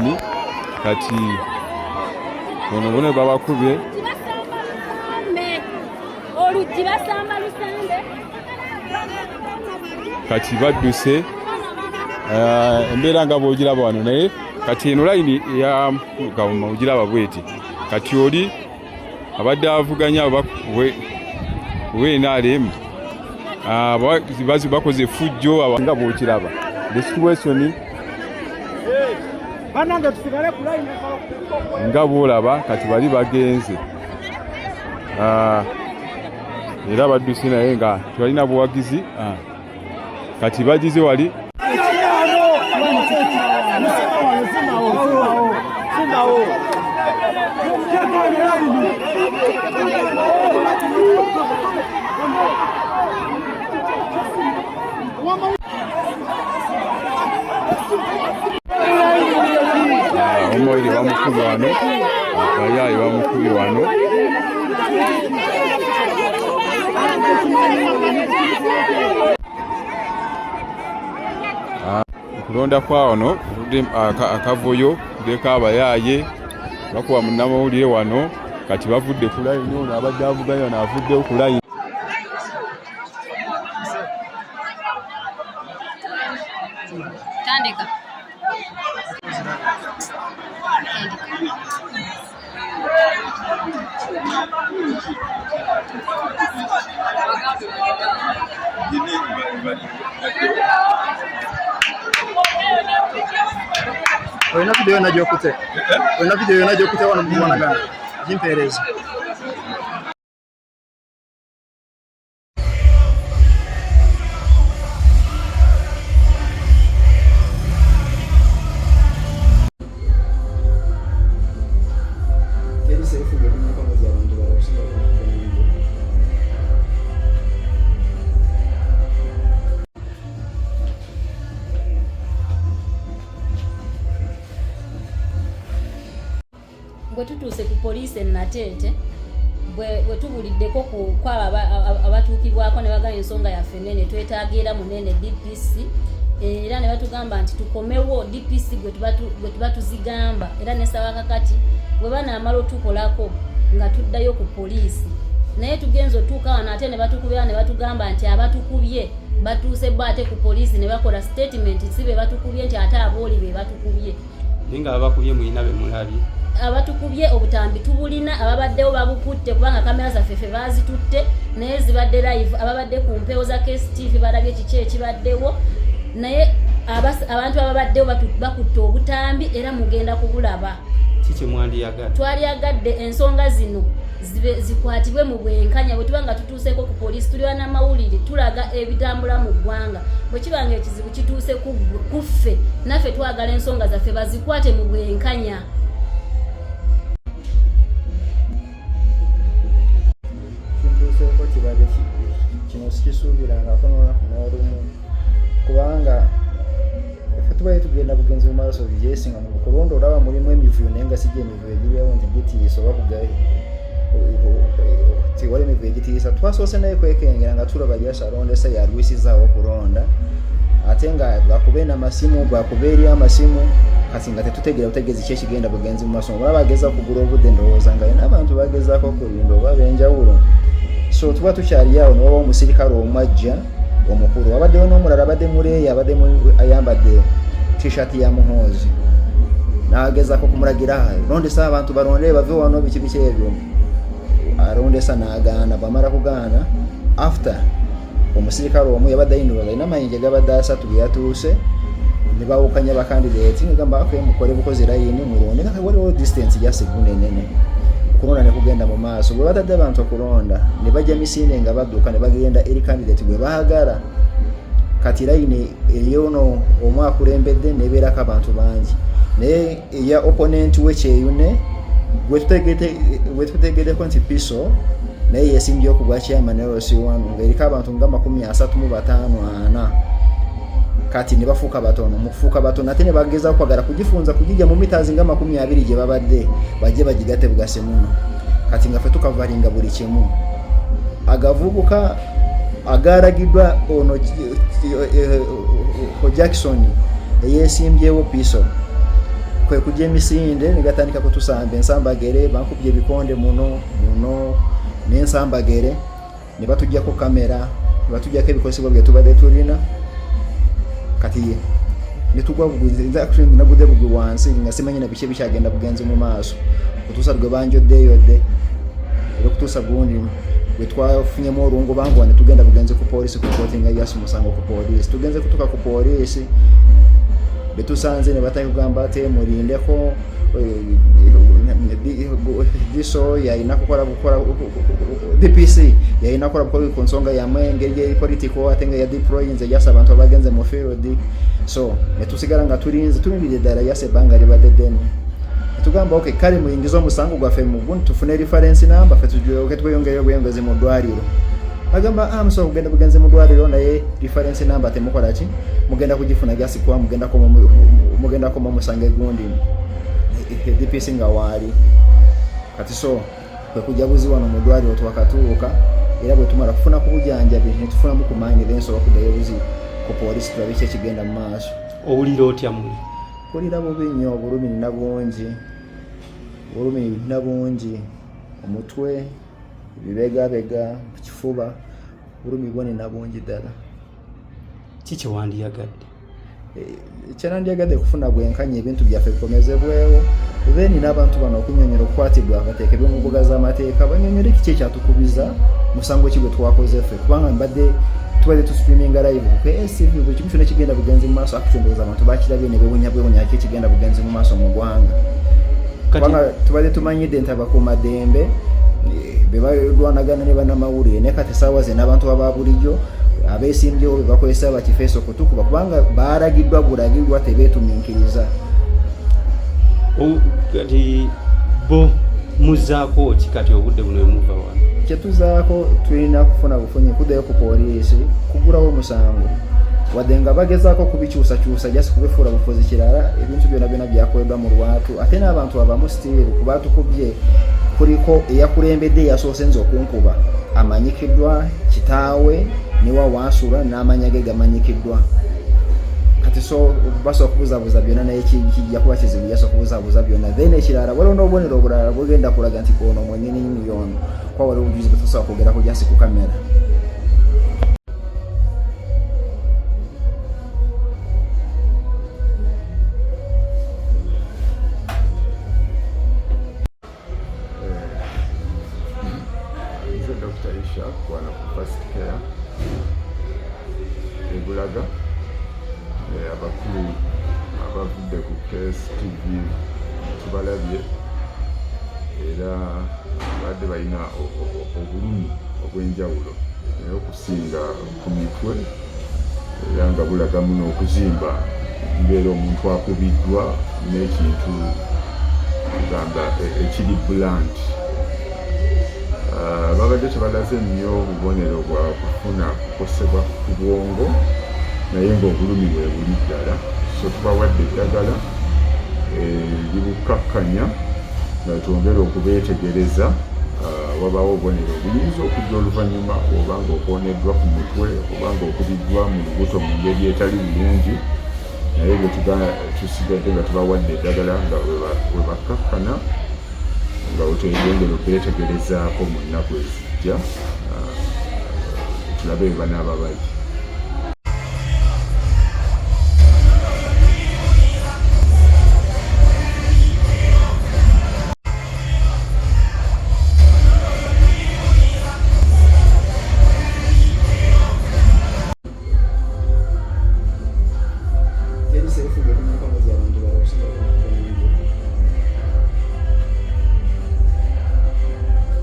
line kati ono bone babakubye kati badduse embeera nga bw'ogiraba wano naye kati eno line ya gavuma ogiraba bweti kati oli abadde avuganya NRM bakoze fujjo nga bw'okiraba the situation nga bw'olaba kati bali bagenze era badduse naye nga tebalina buwagizi kati bagize wali omoiri bamukubi wano bayayi bamukubi wano kulonda kwa wano akavuyo deka abayaye bakuba munnamawulire wano kati bavudde ku layini ono abadde avuganya wano avuddewo ku layini tandika Olina video na jokute. Olina video na jokute wana mwana gani? Jimpereza. Bwe tutuuse ku poliisi Natete bwe tubuliddeko kwaba abatuukibwako ne bagamba ensonga yaffe nene twetaagira munene DPC era ne batugamba nti tukomewo DPC gwe tuba tuzigamba era nesaba kakati bwe banaamala otukolako nga tuddayo ku poliisi naye tugenza otuuka wano ate ne batukubira ne batugamba nti abatukubye batuuse bo ate ku poliisi ne bakola statement si be batukubye nti ate abooli be batukubye ninga abakubye muyina be mulabye abatukubye obutambi tubulina ababaddewo babukutte kubanga kamera zaffe ffe baazitutte naye zibadde live ababadde ku mpewo za KSTV balabye kiki ekibaddewo naye abantu ababaddewo bakutte obutambi era mugenda kubulaba kiki mwandiyagadde twaliyagadde ensonga zino zikwatibwe mu bwenkanya bwe tuba nga tutuuseko ku poliisi tuli bannamawulire tulaga ebitambula mu ggwanga bwe kibanga ekizibu kituuse ku ffe naffe twagala ensonga zaffe bazikwate mu bwenkanya kino sikisuubirangako n'olumu kubanga ffe tubaye tugenda bugenzi mu maaso byesinga mu kulonda olaba mulimu emivuyo naye nga sijja emivuyo egiryawo nti gitiisa oba tiwali emivuyo egitiisa twasoose naye kwekengera nga tulaba lyasa alondesa yalwisizaawo okulonda ate nga bwakuba n'amasimu bwakuba eri amasimu kati nga tetutegeera butegeezi ki ekigenda bugenzi mu maaso oba bageza kugula obudde ndowooza nga yena abantu bagezaako okulinda oba ab'enjawulo so tuba tukyali awo niwaba omusirikale omwajja omukulu wabaddewo n'omulala abadde muleeyi abadde ayambadde t-shirt ya muhoozi n'agezaako kumulagira londesa abantu balonde bave wano biki ebyo alondesa n'agaana bwamala kugaana after omusirikale omu yabadde ayindubaza alina amayinja gabadde asatu ge yatuuse ne bawukanya bakandidate negamba mukole bukozi layini mulonde nga waliwo distance ya segunde nene okulonda ne kugenda mu maaso bwe batadde abantu okulonda ne bajja misinde nga badduka ne bagenda eri candidate gwe baagala kati layini eyono omu akulembedde nebeerako abantu bangi naye eya opponent we kyeyune gwe tutegeddeko nti piso naye yesimbye okugwa chairman LC1 ng'eriko abantu nga 35 kati ne bafuuka batono mu kufuuka batono ate ne bagezaako kwagala kugifunza kugijja mu meters nga 20 gye babadde bajje bagigate bugase muno kati nga ffe tukavalinga buli kimu agavubuka agaragiddwa ono Jackson eyesimbyewo piso kwe kujja emisinde ne gatandika kutusamba ensambagere bankubye ebikonde muno n'ensambagere ne batuggyako kamera ne batuggyako ebikozesebwa bye tubadde tulina kati netugwa buguzi actually nabudde bugwi wansi nga simanyi na biki ebikyagenda bugenzi mu maaso kutuusa gwe banjoddeyodde era okutuusa gundi bwe twafunyemu olungu bangu ne tugenda bugenzi ku poliisi kukotinga yasu musango ku poliisi tugenze kutuka ku poliisi betusanze ne bataki kugamba ate mulindeko diso yalina kukola DPC yalina kukola bukola ku nsonga yamwe engeri ya political ate nga ya deployinze yasa abantu abagenze mu field so netusigala nga tulindire ddala yasa ebbanga libadde ddene tugamba okay kale muyingiza omusango gwaffe mu gundu tufune reference number ffe tujoke tweyongere obweyongezi mu ddwaliro agamba musobola kugenda bugenzi mu ddwaliro naye reference number temukola ki mugenda kugifuna gyasikuwa mugenda koma omusango egundi DPC nga waali kati so kwe kujja buzi wano mu ddwaliro twakatuuka era bwe tumala kufuna ku bujanjabi ne tufunamu ku maanyi then nsobola kuddayo buzi ku poliisi tulabe ki ekigenda mu maaso. Owulira otya muli? Mpulira bubi nnyo, obulumi nina bungi omutwe ebibegabega kifuba obulumi bwo nina bungi ddala. Kiki wandiyagadde? Kyanandyagadde kufuna bwenkanya ebintu byaffe bikomezebwewo then n'abantu bano okunyonyola okukwatibwa bateekebwe mu mbuga z'amateeka banyonyole kiki ekyatukubiza musango ki gwe twakoze ffe kubanga tubadde tusitreaminga live ku ACV buli kimu kyonna ekigenda bugenzi mu maaso akutendooza abantu bakirabye ne beewunya ki ekigenda bugenzi mu maaso mu ggwanga kubanga tubadde tumanyidde nti abakuumaddembe be balwanagana ne bannamawulire naye kati essaawa ze n'abantu aba bulijjo abeesimbyewo be bakozesa bakifeeso okutukuba kubanga baalagiddwa bulagirwa tebeetuminkiriza. Kati bo muzaako ki kati obudde buno emuva wano? Kyetuzaako tulina kufuna bufunyi kuddayo ku poliisi kugulawo omusango wadde nga bagezaako kubikyusakyusa jasi kubifuula bufuzi kirala ebintu byonna byakoleddwa mu lwatu ate n'abantu abamu sitiiru kuba tukubye kuliko eyakulembedde yasoose nze okunkuba amanyikiddwa kitaawe niwa wansula n'amanya ge gamanyikiddwa kati so basobola kubuzabuza byonna naye kijja kuba kizibu yasobola kubuzabuza byonna then ekirala waliwo n'obubonero obulala bugenda kulaga nti ono mwennyini yono kwa waliwo obujulizi bwe tusobola kwogerako jasi ku kamera. Dr. Ishak wano ku First Care Bulaga abakulu abavudde ku KSTV tubalabye era badde balina obulumi obw'enjawulo naye okusinga ku mitwe era nga bulagamu n'okuzimba mbeera omuntu akubiddwa n'ekintu kugamba ekiri blunt. Babadde tebalaze nnyo obubonero bwa kufuna kukosebwa ku bwongo naye ng'obulumi bwe buli ddala so tubawadde eddagala libukkakkanya nga twongera okubeetegereza wabaawo obubonero obuyinza okujja oluvannyuma oba nga okwoneddwa ku mutwe oba nga okubiddwa mu lubuto mu ngeri etali bulungi naye bwe tusigadde nga tubawadde eddagala nga we bakkakkana nga otwegongera okubeetegerezaako mu nnaku ezijja tulabe bwe banaaba bali.